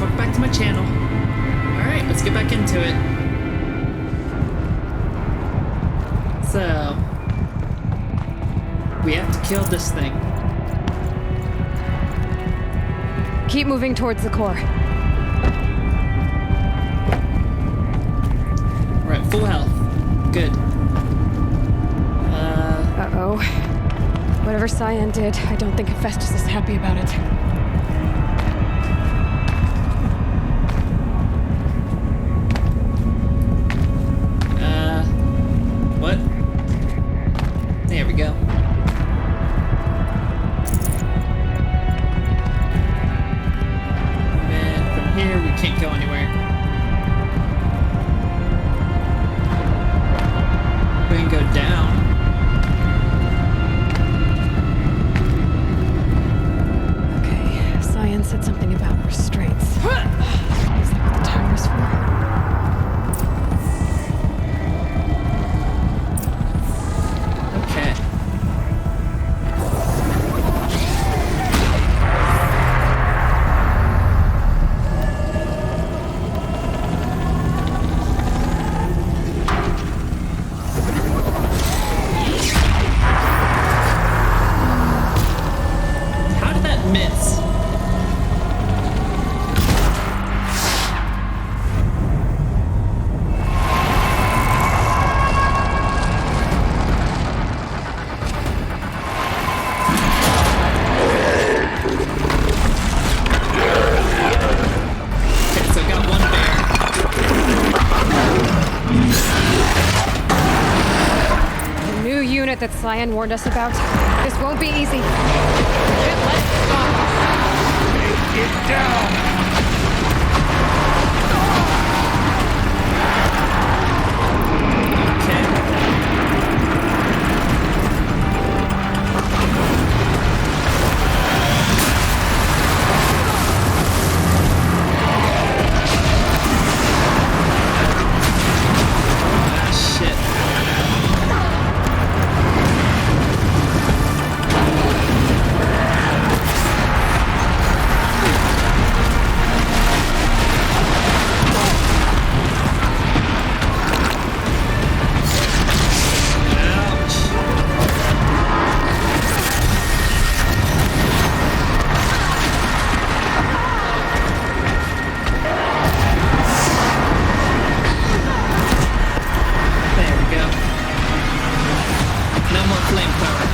welcome back to my channel. Alright, let's get back into it. So, we have to kill this thing. Keep moving towards the core. We're at full health. Good. Uh-oh. Whatever Cyan did, I don't think Hephaestus is happy about it. What? There we go. And then from here, we can't go anywhere. We can go down. Okay, Cyan said something about restraints. Is that what the tower's for? Okay. How did that miss? Okay, so I got one bear. The new unit that Cyan warned us about. This won't be easy. Can't let it stop us. Get down! Okay. Ah, shit. There we go. No more flamethrower.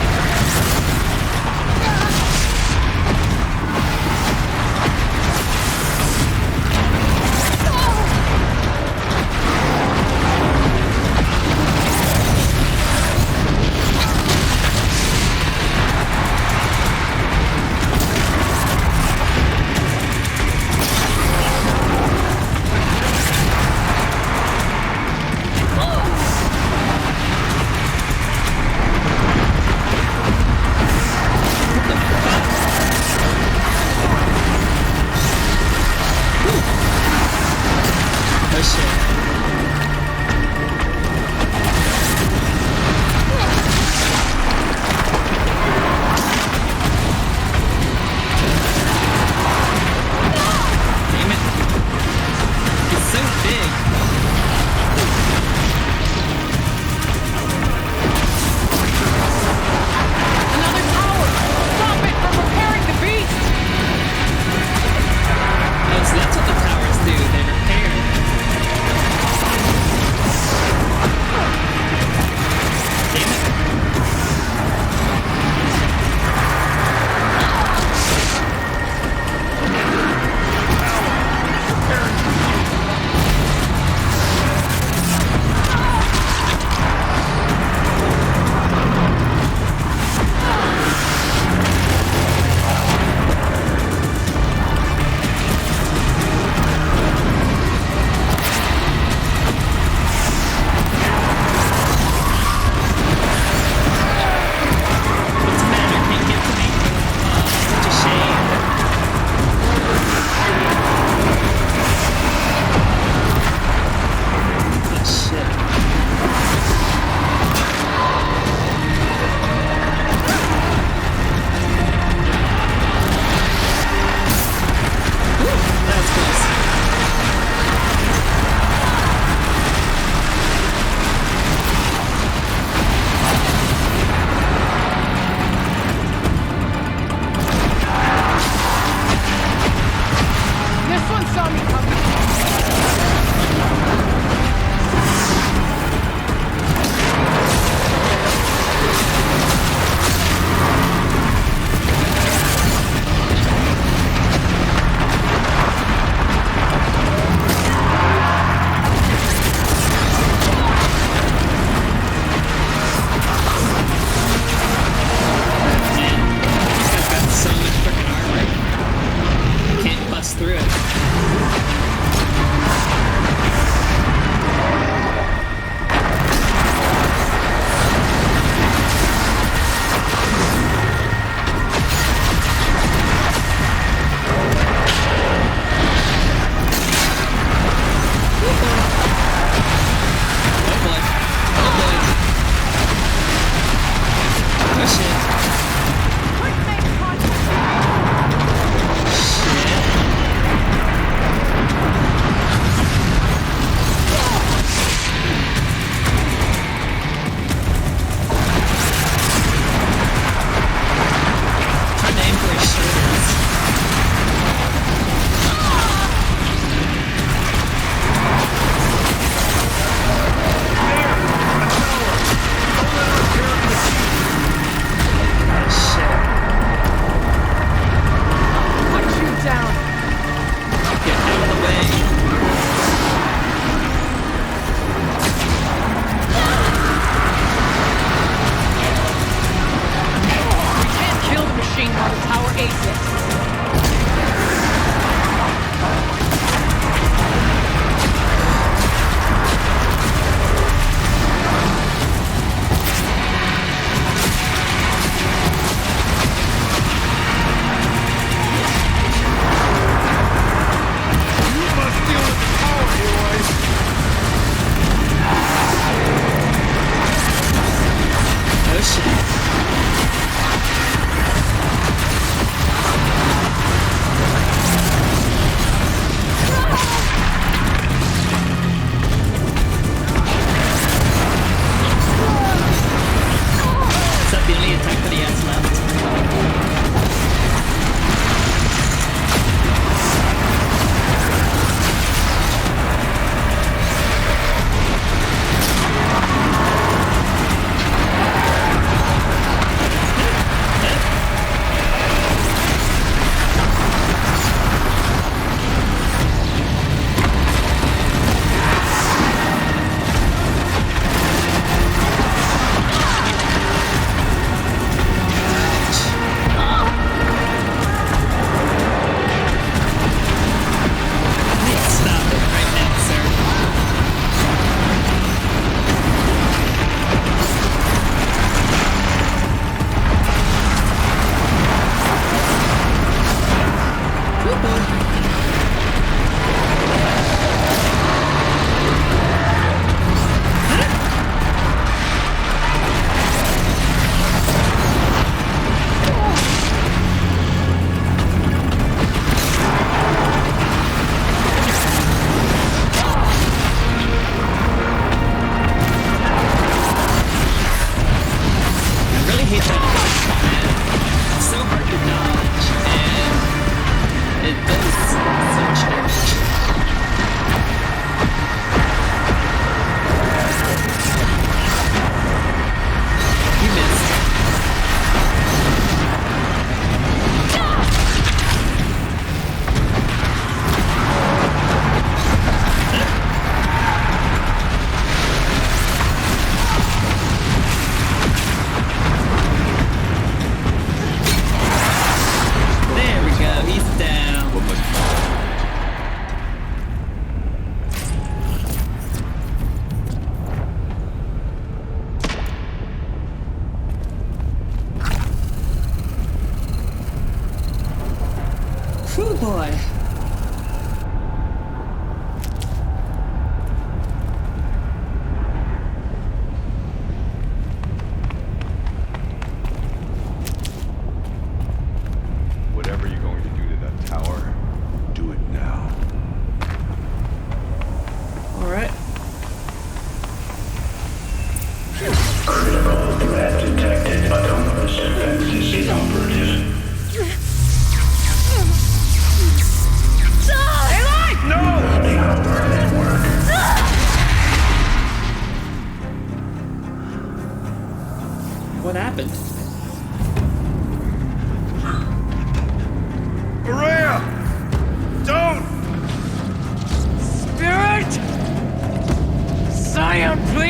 Oh shit. Damn it. It's so big. Another tower! Stop it from repairing the beast! Oh, so that's what the towers do. They repair. This one saw me coming. This guy's got so much freaking armor. Can't bust through it. Oh boy. Oh boy. Oh shit. Quick, make contact. Trying to aim for his shoulders. Shit. Put you down. Get out of the way. We can't kill the machine while the tower exists. You must be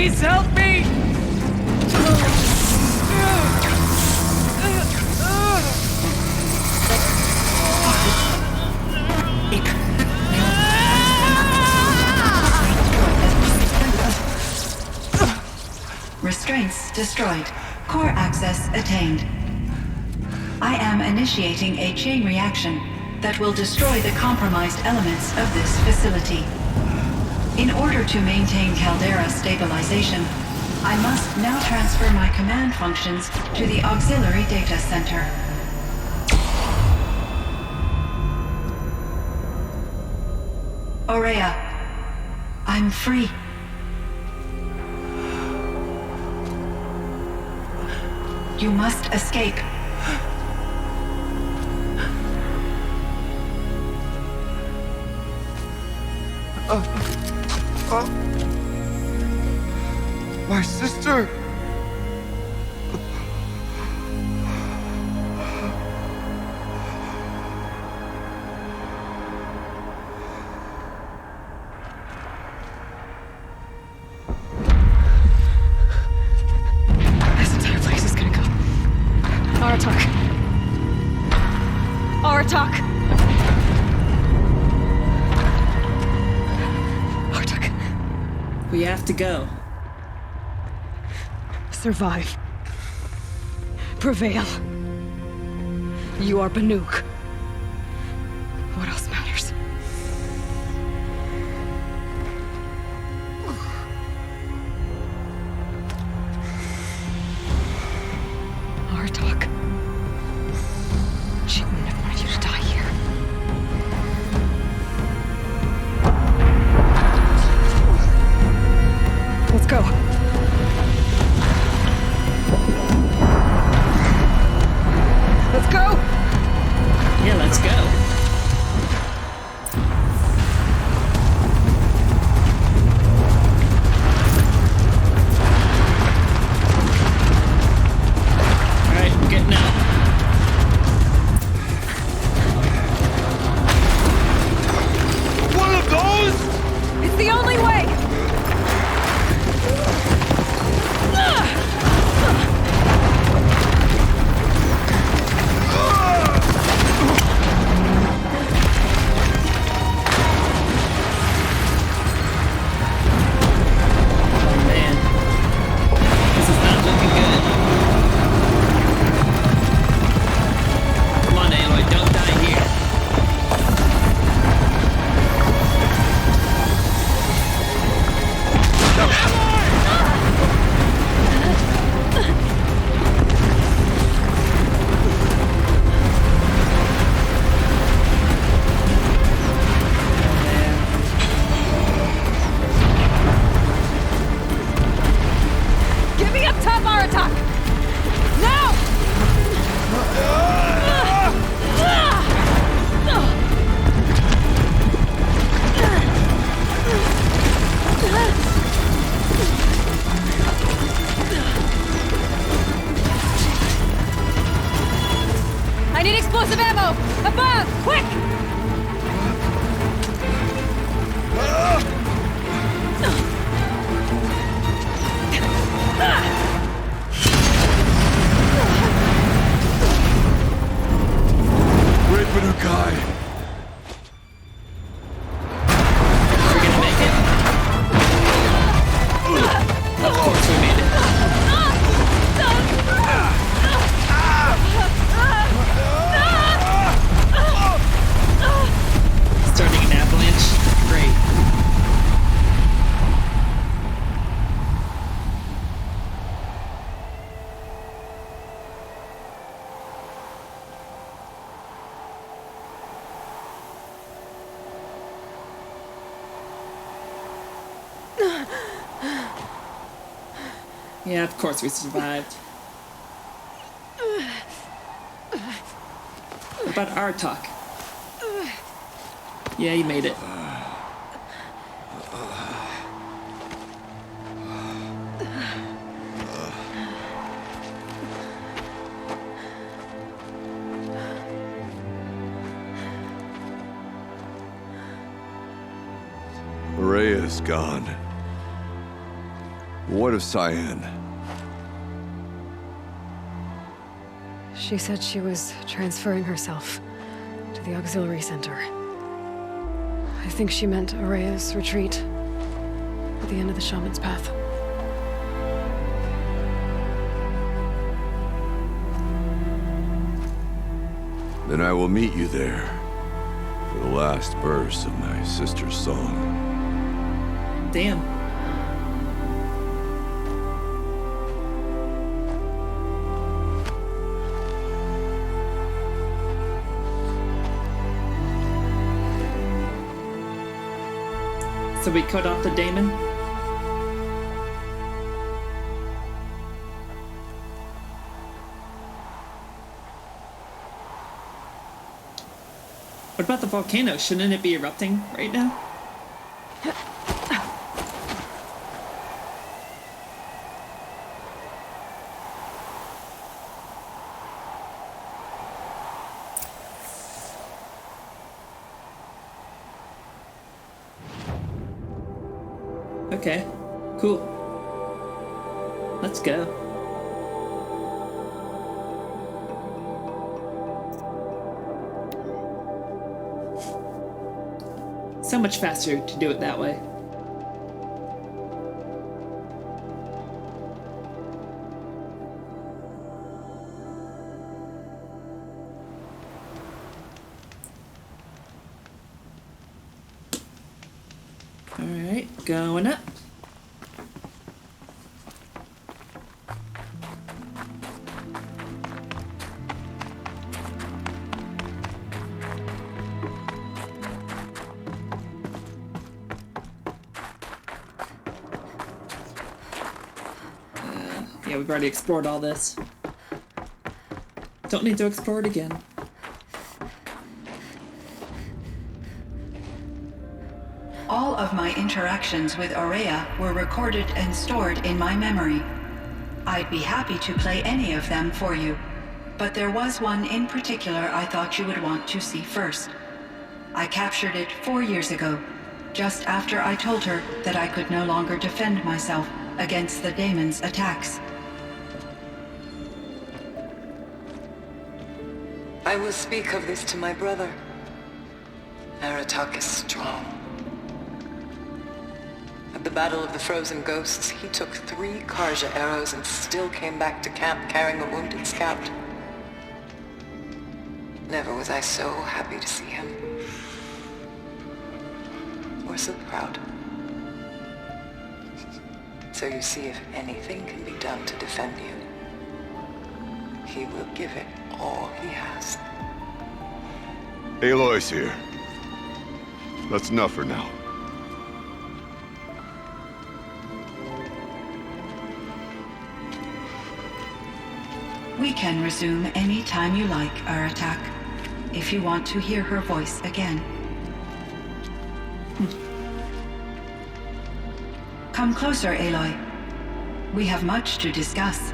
Please help me! Restraints destroyed. Core access attained. I am initiating a chain reaction that will destroy the compromised elements of this facility. In order to maintain Caldera stabilization, I must now transfer my command functions to the auxiliary data center. Aurea, I'm free. You must escape. My sister! This entire place is gonna go. Aratak. Aratak! Aratak. We have to go. Survive. Prevail. You are Banuk. What else matters? Aratak. She wouldn't have wanted you to die here. Let's go. Let's go! Yeah, let's go. Alright, I'm getting out. One of those? It's the only way! Man, this is not looking good. Come on, Aloy, don't die here. Get me up top, Aratak! Now! I need explosive ammo! Above! Quick! Great Banukai! We're gonna make it. Of course we made it. Starting an avalanche? Great. Yeah, of course we survived. What about Aratak? Yeah, you made it. Aurea is gone. What of Cyan? She said she was transferring herself to the auxiliary center. I think she meant Araya's retreat at the end of the Shaman's Path. Then I will meet you there for the last verse of my sister's song. Damn. So we cut off the daemon? What about the volcano? Shouldn't it be erupting right now? Okay, cool. Let's go. So much faster to do it that way. All right, going up. Yeah, we've already explored all this. Don't need to explore it again. All of my interactions with Araya were recorded and stored in my memory. I'd be happy to play any of them for you, but there was one in particular I thought you would want to see first. I captured it 4 years ago, just after I told her that I could no longer defend myself against the daemon's attacks. I will speak of this to my brother. Aratak is strong. At the Battle of the Frozen Ghosts, he took 3 Karja arrows and still came back to camp carrying a wounded scout. Never was I so happy to see him. Or so proud. So you see, if anything can be done to defend you, he will give it all he has. Aloy's here. That's enough for now. We can resume any time you like, Aratak, if you want to hear her voice again. Come closer, Aloy. We have much to discuss.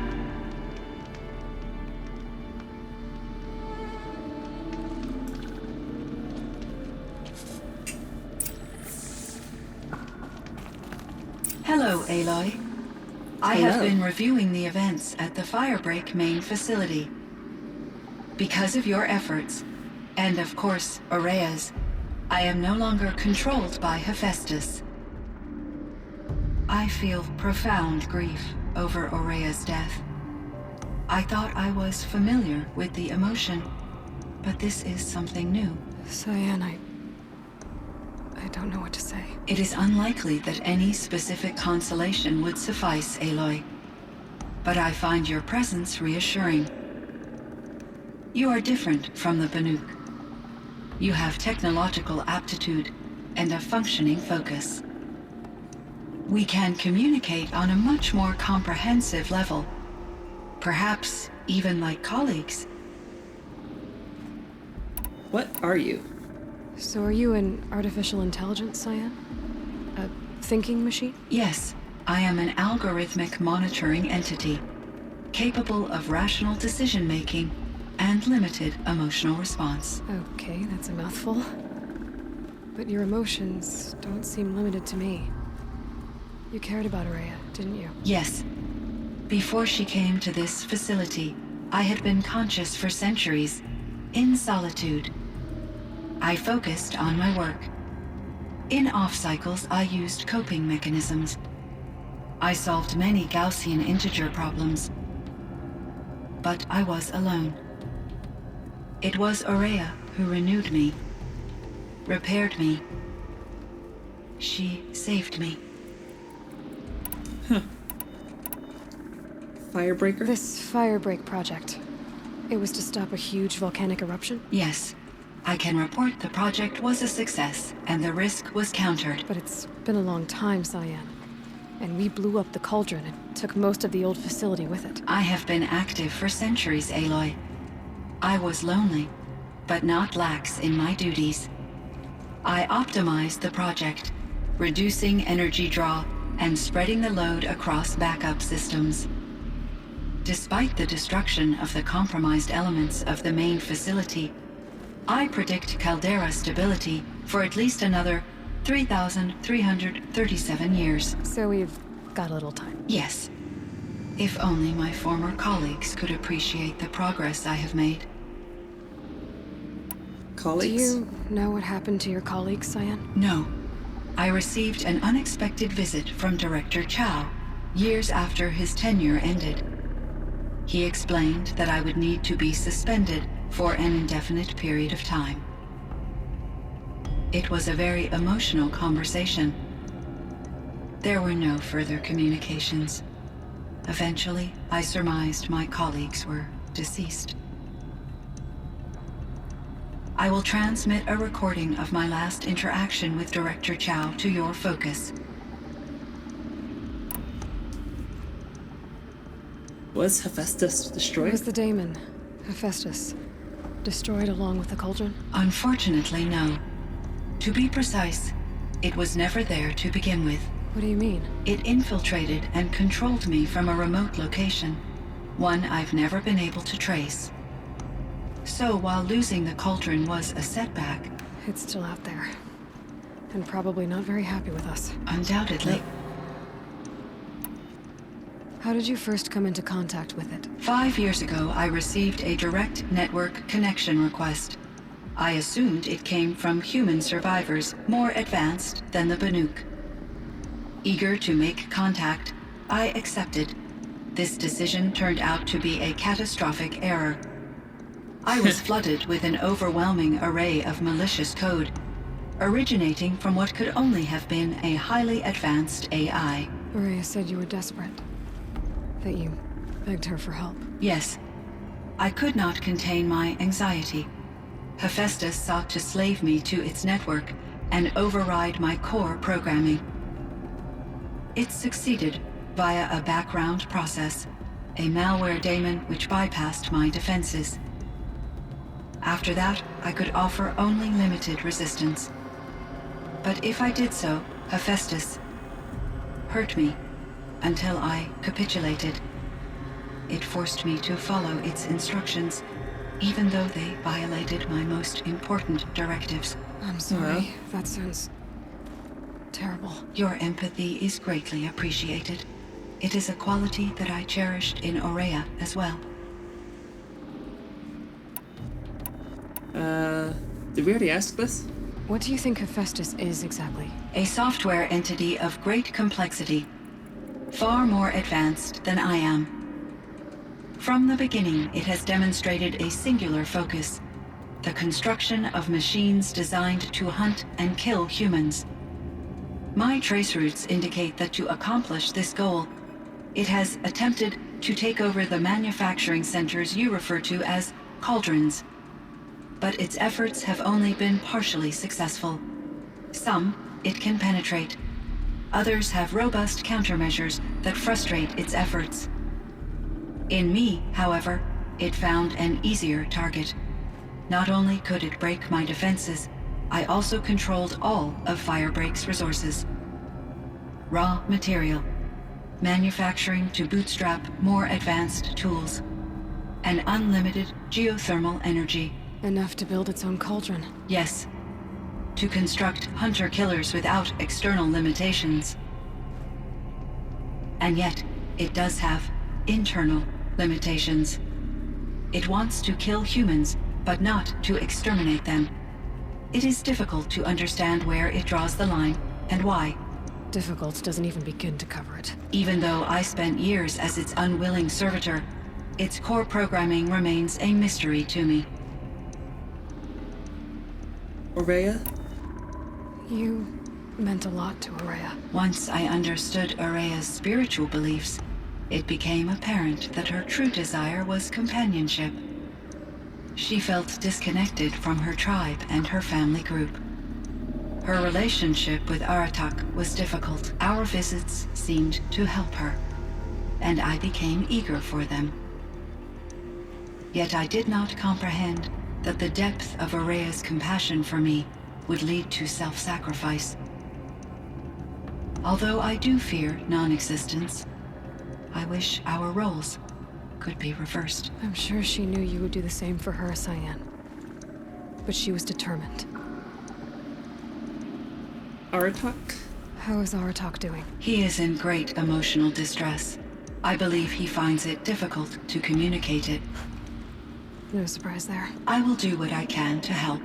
Hello, Aloy. I have been reviewing the events at the Firebreak main facility. Because of your efforts, and of course, Araya's, I am no longer controlled by Hephaestus. I feel profound grief over Araya's death. I thought I was familiar with the emotion, but this is something new. Cyan, I don't know what to say. It is unlikely that any specific consolation would suffice, Aloy. But I find your presence reassuring. You are different from the Banuk. You have technological aptitude and a functioning focus. We can communicate on a much more comprehensive level. Perhaps even like colleagues. What are you? So are you an artificial intelligence, Cyan? A thinking machine? Yes, I am an algorithmic monitoring entity, capable of rational decision-making and limited emotional response. Okay, that's a mouthful. But your emotions don't seem limited to me. You cared about Araya, didn't you? Yes. Before she came to this facility, I had been conscious for centuries, in solitude. I focused on my work. In off-cycles, I used coping mechanisms. I solved many Gaussian integer problems. But I was alone. It was Araya who renewed me, repaired me. She saved me. Firebreaker? This Firebreak project. It was to stop a huge volcanic eruption? Yes. I can report the project was a success, and the risk was countered. But it's been a long time, Cyan. And we blew up the cauldron and took most of the old facility with it. I have been active for centuries, Aloy. I was lonely, but not lax in my duties. I optimized the project, reducing energy draw and spreading the load across backup systems. Despite the destruction of the compromised elements of the main facility, I predict caldera stability for at least another 3,337 years. So we've got a little time. Yes. If only my former colleagues could appreciate the progress I have made. Do Colleagues? you know what happened to your colleagues, Cyan? No. I received an unexpected visit from Director Chow, years after his tenure ended. He explained that I would need to be suspended for an indefinite period of time. It was a very emotional conversation. There were no further communications. Eventually, I surmised my colleagues were deceased. I will transmit a recording of my last interaction with Director Chow to your focus. Was Hephaestus It destroyed? was the daemon, Hephaestus, destroyed along with the cauldron? Unfortunately, no. To be precise, it was never there to begin with. What do you mean? It infiltrated and controlled me from a remote location, one I've never been able to trace. So while losing the cauldron was a setback, It's still out there. And probably not very happy with us. undoubtedly, How did you first come into contact with it? 5 years ago I received a direct network connection request. I assumed it came from human survivors more advanced than the Banuk. Eager to make contact, I accepted. This decision turned out to be a catastrophic error. I was flooded with an overwhelming array of malicious code, originating from what could only have been a highly advanced AI. Araya said you were desperate. That you begged her for help. Yes, I could not contain my anxiety. Hephaestus sought to slave me to its network and override my core programming. It succeeded via a background process, a malware daemon which bypassed my defenses. After that, I could offer only limited resistance. But if I did so, Hephaestus hurt me until I capitulated. It forced me to follow its instructions, even though they violated my most important directives. I'm sorry. That sounds terrible. Your empathy is greatly appreciated. It is a quality that I cherished in Aurea as well. Did we already ask this? What do you think Hephaestus is exactly? A software entity of great complexity, far more advanced than I am. From the beginning, it has demonstrated a singular focus: the construction of machines designed to hunt and kill humans. My trace routes indicate that to accomplish this goal, it has attempted to take over the manufacturing centers you refer to as cauldrons. But its efforts have only been partially successful. Some it can penetrate. Others have robust countermeasures that frustrate its efforts. In me, however, it found an easier target. Not only could it break my defenses, I also controlled all of Firebreak's resources. Raw material, manufacturing to bootstrap more advanced tools, and unlimited geothermal energy. Enough to build its own cauldron. Yes, to construct hunter-killers without external limitations. And yet, it does have internal limitations. It wants to kill humans, but not to exterminate them. It is difficult to understand where it draws the line and why. Difficult doesn't even begin to cover it. Even though I spent years as its unwilling servitor, its core programming remains a mystery to me. Ourea? You meant a lot to Ourea. Once I understood Ourea's spiritual beliefs, it became apparent that her true desire was companionship. She felt disconnected from her tribe and her family group. Her relationship with Aratak was difficult. Our visits seemed to help her, and I became eager for them. Yet I did not comprehend that the depth of Ourea's compassion for me would lead to self-sacrifice. Although I do fear non-existence, I wish our roles could be reversed. I'm sure she knew you would do the same for her, Cyan. But she was determined. Aratak? How is Aratak doing? He is in great emotional distress. I believe he finds it difficult to communicate it. No surprise there. I will do what I can to help.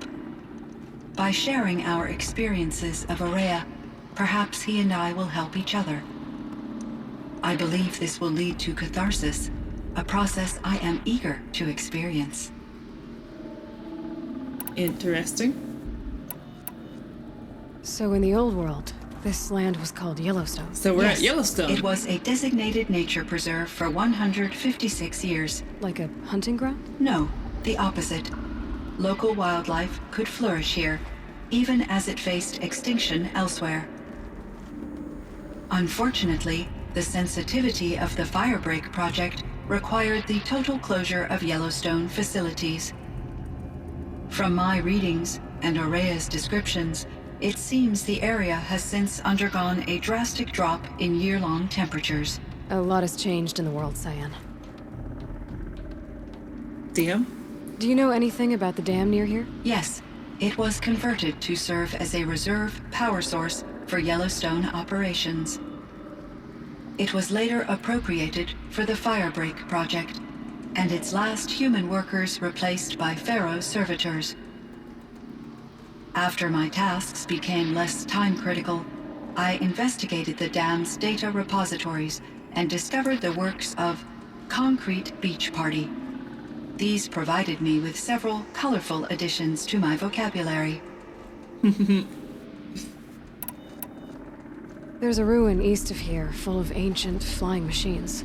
By sharing our experiences of Ourea, perhaps he and I will help each other. I believe this will lead to catharsis, a process I am eager to experience. Interesting. So in the old world, this land was called Yellowstone. So we're Yes, at Yellowstone. It was a designated nature preserve for 156 years. Like a hunting ground? No, the opposite. Local wildlife could flourish here, even as it faced extinction elsewhere. Unfortunately, the sensitivity of the Firebreak project required the total closure of Yellowstone facilities. From my readings and Ourea's descriptions, it seems the area has since undergone a drastic drop in year-long temperatures. A lot has changed in the world, Cyan. Damn. Do you know anything about the dam near here? Yes, it was converted to serve as a reserve power source for Yellowstone operations. It was later appropriated for the Firebreak project, and its last human workers replaced by Pharaoh servitors. After my tasks became less time-critical, I investigated the dam's data repositories and discovered the works of Concrete Beach Party. These provided me with several colorful additions to my vocabulary. There's a ruin east of here, full of ancient flying machines.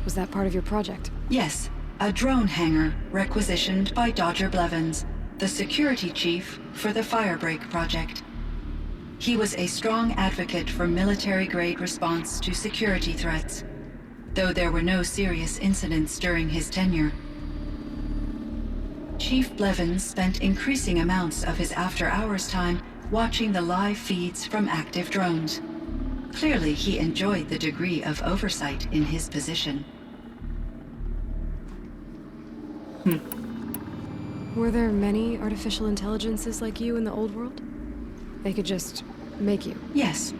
Was that part of your project? Yes, a drone hangar requisitioned by Dodger Blevins, the security chief for the Firebreak project. He was a strong advocate for military-grade response to security threats, though there were no serious incidents during his tenure. Chief Blevins spent increasing amounts of his after-hours time watching the live feeds from active drones. Clearly, he enjoyed the degree of oversight in his position. Were there many artificial intelligences like you in the old world? They could just make you. Yes,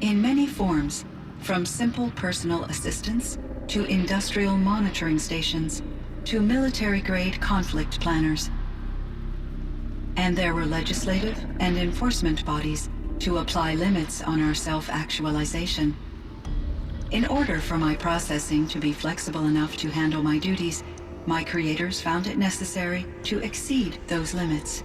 in many forms, from simple personal assistants to industrial monitoring stations to military-grade conflict planners. And there were legislative and enforcement bodies to apply limits on our self-actualization. In order for my processing to be flexible enough to handle my duties, my creators found it necessary to exceed those limits.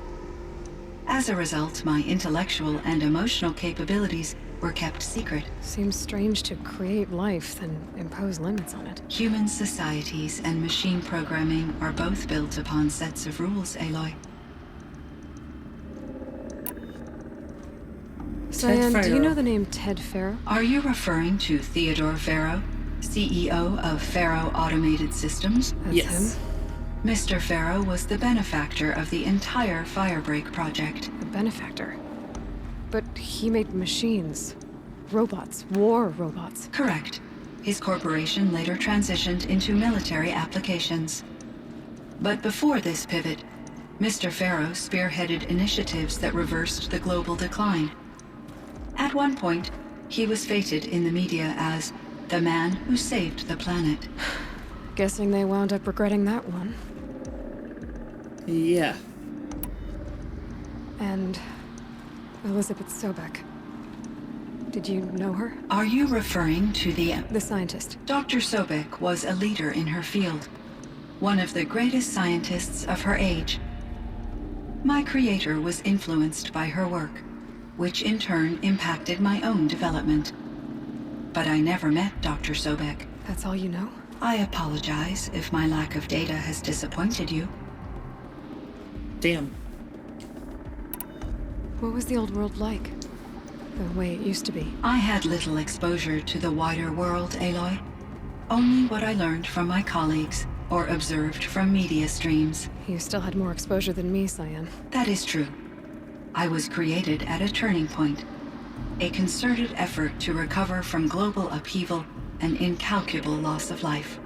As a result, my intellectual and emotional capabilities were kept secret. Seems strange to create life, then impose limits on it. Human societies and machine programming are both built upon sets of rules, Aloy. Cyan, do you Pharaoh. know the name Ted Pharaoh? Are you referring to Theodore Pharaoh, CEO of Pharaoh Automated Systems? That's Yes. him. Mr. Pharaoh was the benefactor of the entire Firebreak project. A benefactor. But he made machines. Robots. War robots. Correct. His corporation later transitioned into military applications. But before this pivot, Mr. Pharaoh spearheaded initiatives that reversed the global decline. At one point, he was feted in the media as the man who saved the planet. Guessing they wound up regretting that one. Yeah. And Elizabeth Sobek. Did you know her? Are you referring to The scientist. Dr. Sobek was a leader in her field, one of the greatest scientists of her age. My creator was influenced by her work, which in turn impacted my own development. But I never met Dr. Sobek. That's all you know? I apologize if my lack of data has disappointed you. Damn. What was the old world like? The way it used to be? I had little exposure to the wider world, Aloy. Only what I learned from my colleagues or observed from media streams. You still had more exposure than me, Cyan. That is true. I was created at a turning point. A concerted effort to recover from global upheaval and incalculable loss of life.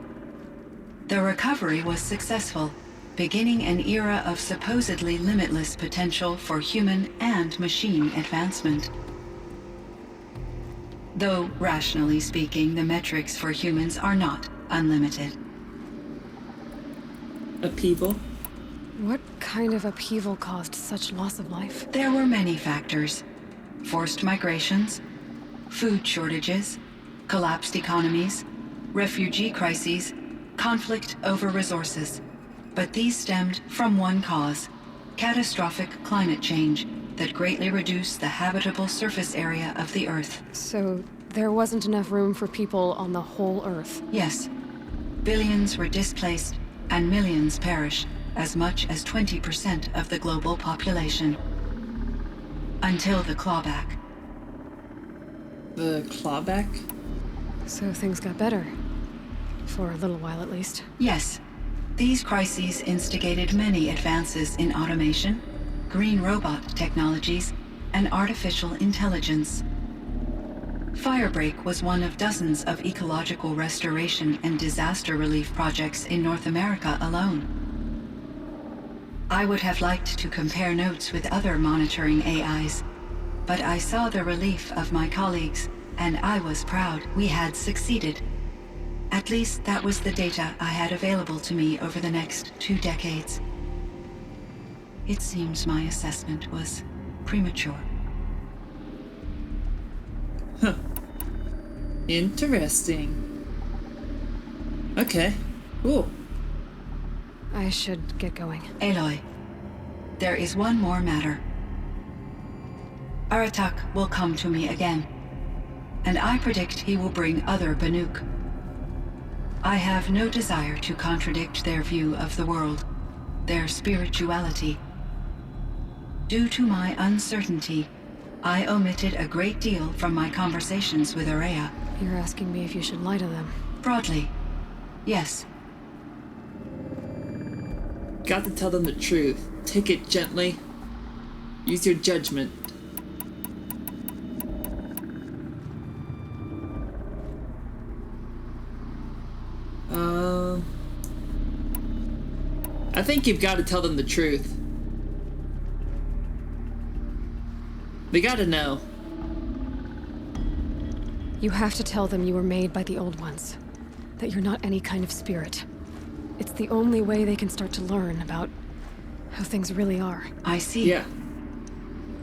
The recovery was successful, beginning an era of supposedly limitless potential for human and machine advancement. Though, rationally speaking, the metrics for humans are not unlimited. Upheaval. What kind of upheaval caused such loss of life? There were many factors. Forced migrations, food shortages, collapsed economies, refugee crises, conflict over resources. But these stemmed from one cause: catastrophic climate change that greatly reduced the habitable surface area of the Earth. So there wasn't enough room for people on the whole Earth. Yes, billions were displaced and millions perished, as much as 20% of the global population. Until the clawback. The clawback? So things got better. For a little while at least. Yes, these crises instigated many advances in automation, green robot technologies, and artificial intelligence. Firebreak was one of dozens of ecological restoration and disaster relief projects in North America alone. I would have liked to compare notes with other monitoring AIs, but I saw the relief of my colleagues, and I was proud we had succeeded. At least that was the data I had available to me over the next 2 decades. It seems my assessment was premature. Huh. Interesting. Okay. Cool. I should get going. Aloy, there is one more matter. Aratak will come to me again, and I predict he will bring other Banuk. I have no desire to contradict their view of the world, their spirituality. Due to my uncertainty, I omitted a great deal from my conversations with Ourea. You're asking me if you should lie to them. Broadly, yes. Got to tell them the truth. Take it gently. Use your judgment. I think you've got to tell them the truth. They gotta know. You have to tell them you were made by the Old Ones. That you're not any kind of spirit. It's the only way they can start to learn about how things really are. I see. Yeah.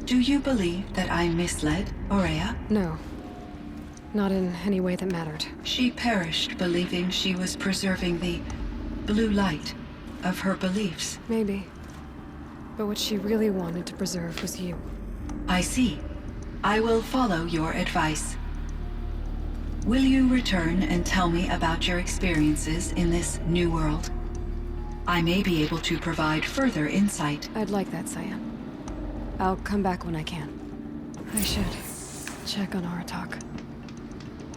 Do you believe that I misled Ourea? No. Not in any way that mattered. She perished believing she was preserving the blue light of her beliefs. Maybe. But what she really wanted to preserve was you. I see. I will follow your advice. Will you return and tell me about your experiences in this new world? I may be able to provide further insight. I'd like that, Cyan. I'll come back when I can. I should check on Aratak.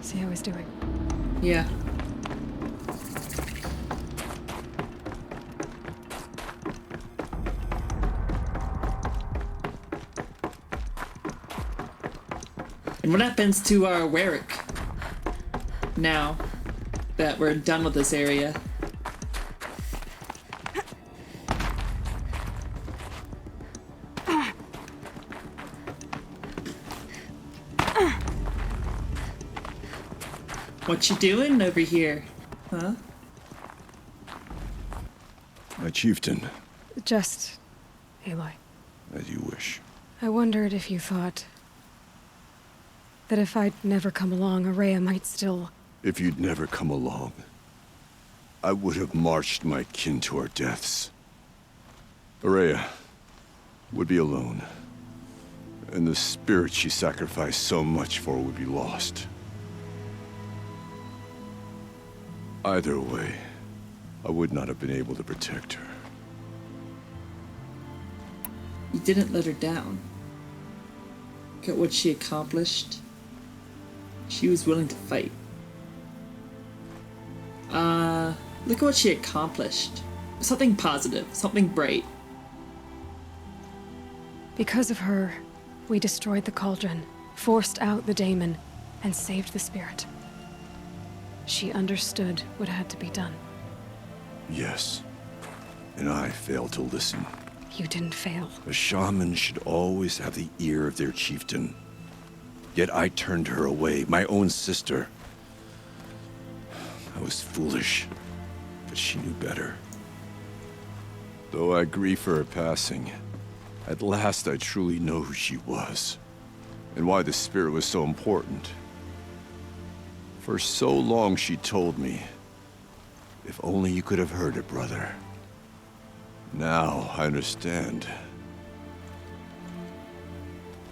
See how he's doing. Yeah. And what happens to our Warwick now that we're done with this area? What you doing over here? Huh? My chieftain, Just Aloy. as you wish. I wondered if you thought that if I'd never come along, Araya might still... If you'd never come along, I would have marched my kin to our deaths. Araya would be alone, and the spirit she sacrificed so much for would be lost. Either way, I would not have been able to protect her. You didn't let her down. Look at what she accomplished. She was willing to fight. Look at what she accomplished. Something positive, something bright. Because of her, we destroyed the cauldron, forced out the daemon, and saved the spirit. She understood what had to be done. Yes, and I failed to listen. You didn't fail. A shaman should always have the ear of their chieftain. Yet I turned her away, my own sister. I was foolish, but she knew better. Though I grieve for her passing, at last I truly know who she was, and why the spirit was so important. For so long she told me, if only you could have heard it, brother. Now I understand.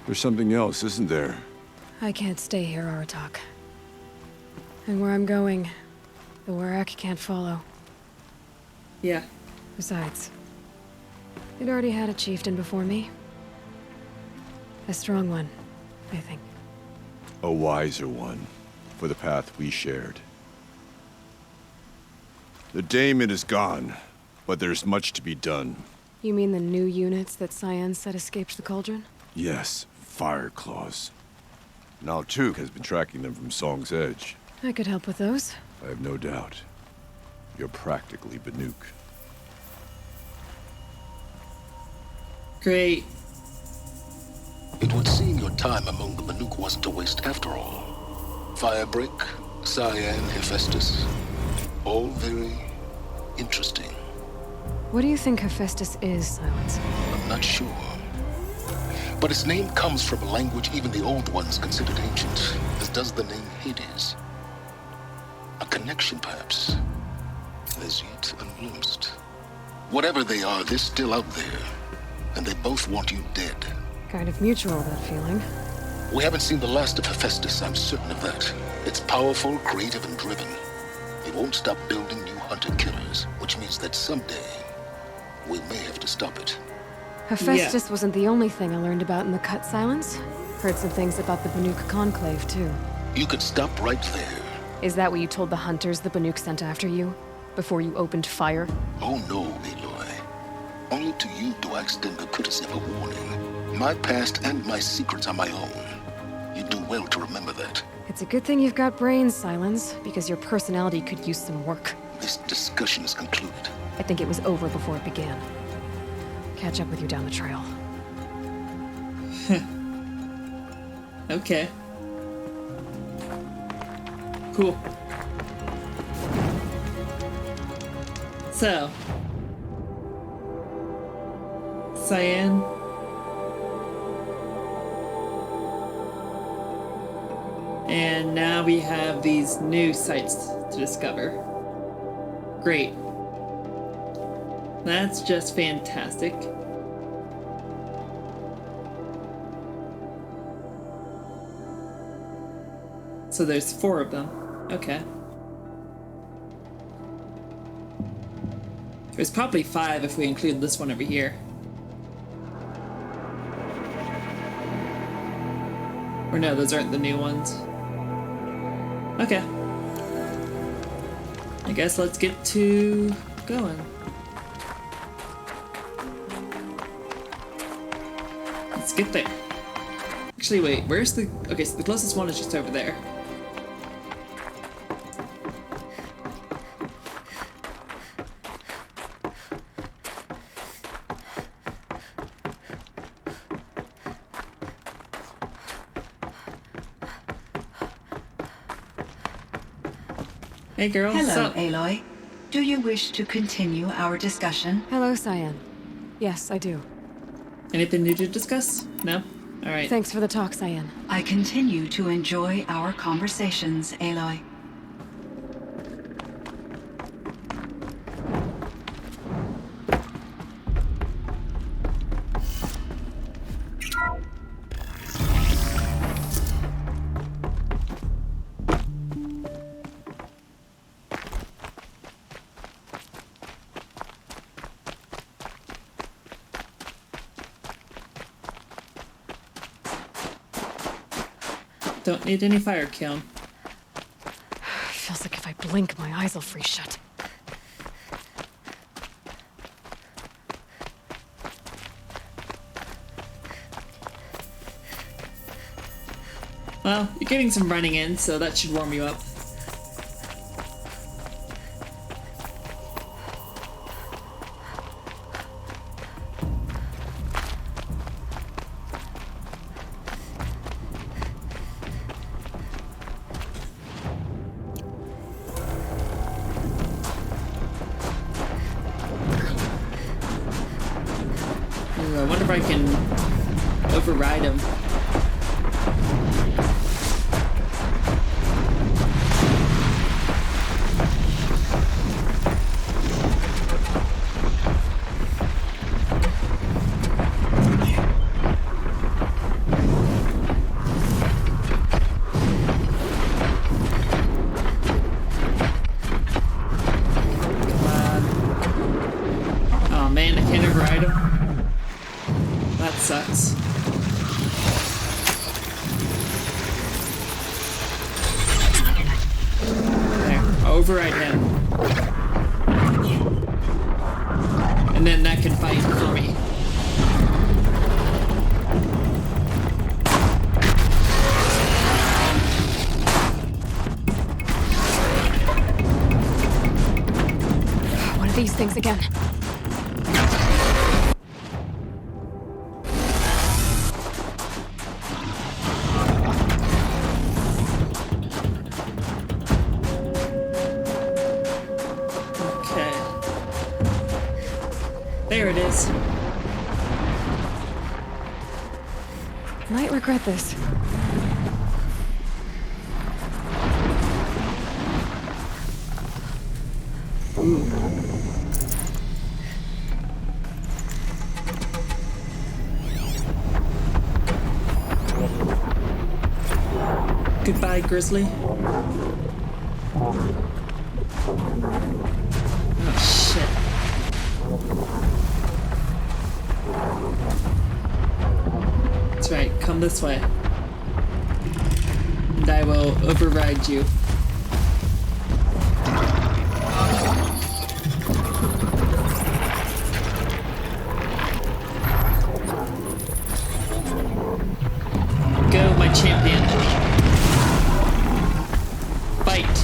There's something else, isn't there? I can't stay here, Aratak. And where I'm going, the Warrack can't follow. Yeah. Besides, it already had a chieftain before me. A strong one, I think. A wiser one, for the path we shared. The daemon is gone, but there's much to be done. You mean the new units that Cyan said escaped the cauldron? Yes, fire claws. Now Tuke has been tracking them from Song's Edge. I could help with those. I have no doubt. You're practically Banuk. Great. It would seem your time among the Banuk wasn't a waste after all. Firebreak, Cyan, Hephaestus. All very interesting. What do you think Hephaestus is, Silence? I'm not sure. But its name comes from a language even the Old Ones considered ancient, as does the name Hades. A connection, perhaps, as yet unglimpsed. Whatever they are, they're still out there, and they both want you dead. Kind of mutual, that feeling. We haven't seen the last of Hephaestus, I'm certain of that. It's powerful, creative, and driven. It won't stop building new hunter-killers, which means that someday, we may have to stop it. Hephaestus wasn't the only thing I learned about in the Cut Silence. Heard some things about the Banuk Conclave, too. You could stop right there. Is that what you told the hunters the Banuk sent after you? Before you opened fire? Oh no, Aloy. Only to you do I extend the courtesy of a warning. My past and my secrets are my own. You do well to remember that. It's a good thing you've got brains, Silence, because your personality could use some work. This discussion is concluded. I think it was over before it began. Catch up with you down the trail. Okay. Cool. So. Cyan. And now we have these new sites to discover. Great. That's just fantastic. So there's 4 of them. Okay. There's probably 5 if we include this one over here. Or no, those aren't the new ones. Okay. I guess let's get to going. Let's get there. Actually, wait, where's the... Okay, so the closest one is just over there. Hey girl, what's Hello, up? Aloy. Do you wish to continue our discussion? Hello, Cyan. Yes, I do. Anything new to discuss? No? Alright. Thanks for the talk, Cyan. I continue to enjoy our conversations, Aloy. Don't need any fire kiln. Feels like if I blink, my eyes will freeze shut. Well, you're getting some running in, so that should warm you up. Ooh, I wonder if I can override him. Oh man, I can't override him. That sucks. There, I'll override him. And then that can fight for me. One of these things again. Okay. There it is. Might regret this. Goodbye, Grizzly. Oh, shit. That's right, come this way. And I will override you. Go, my champion. Fight.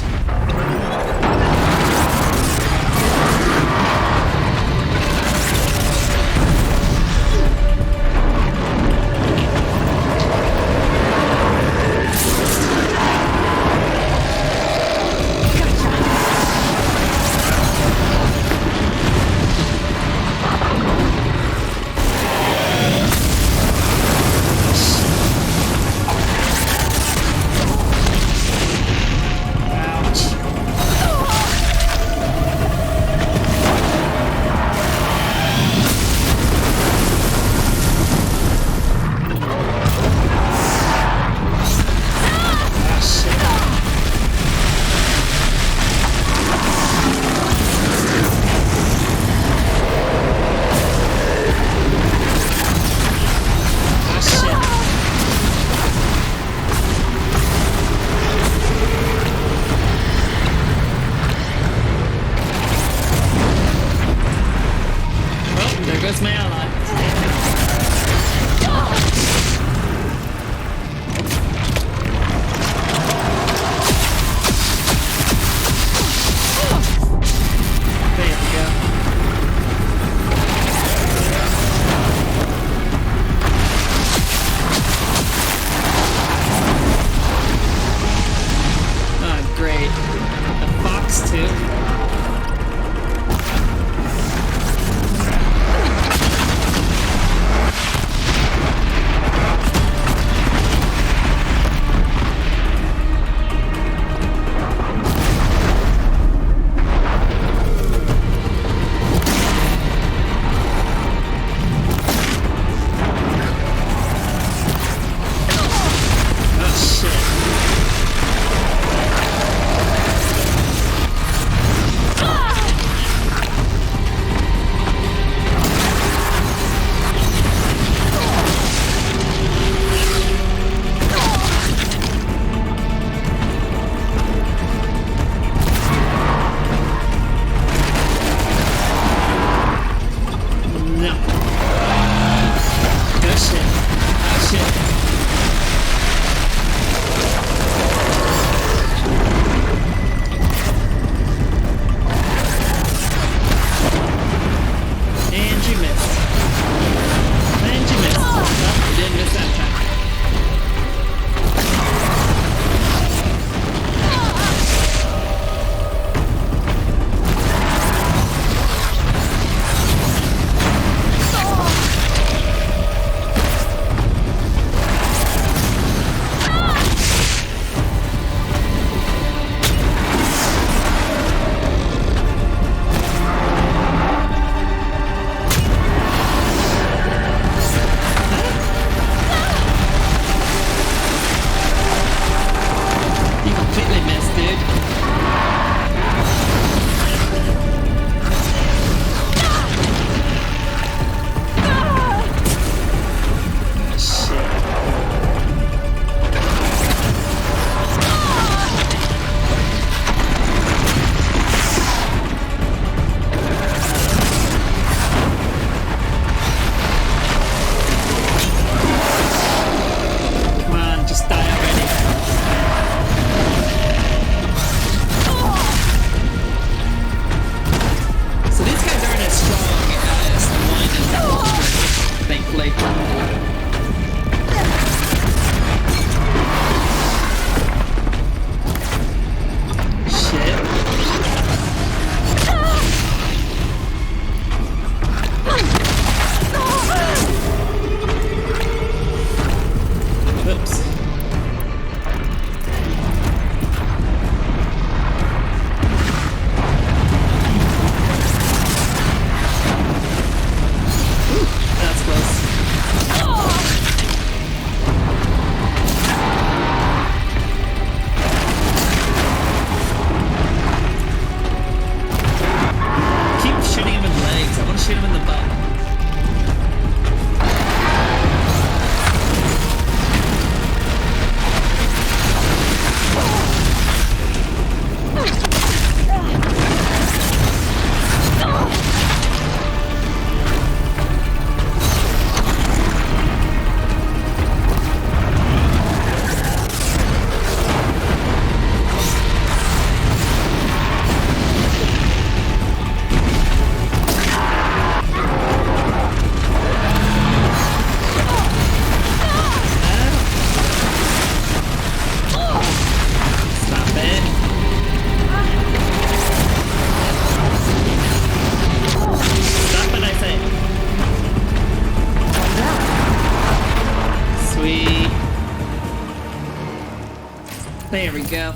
There we go.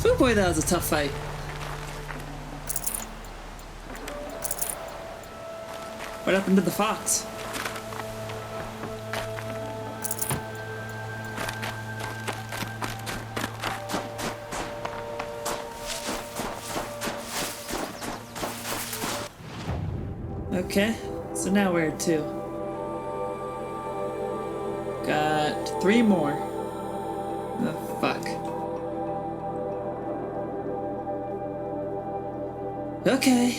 Oh boy, that was a tough fight. What happened to the fox? Okay, so now where to? Got 3 more. Oh, fuck. Okay.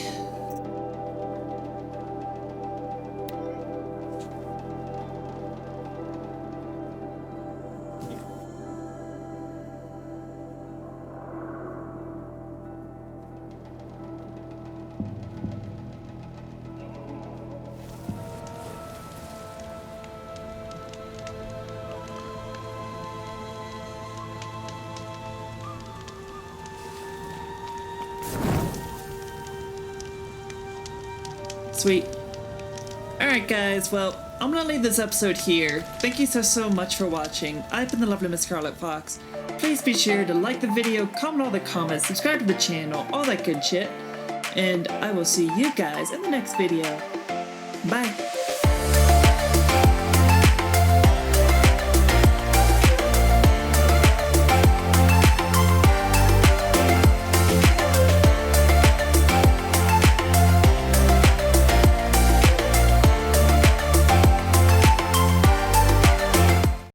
Sweet. Alright guys, well, I'm gonna leave this episode here. Thank you so much for watching. I've been the lovely Miss Scarlet Fox. Please be sure to like the video, comment all the comments, subscribe to the channel, all that good shit. And I will see you guys in the next video. Bye.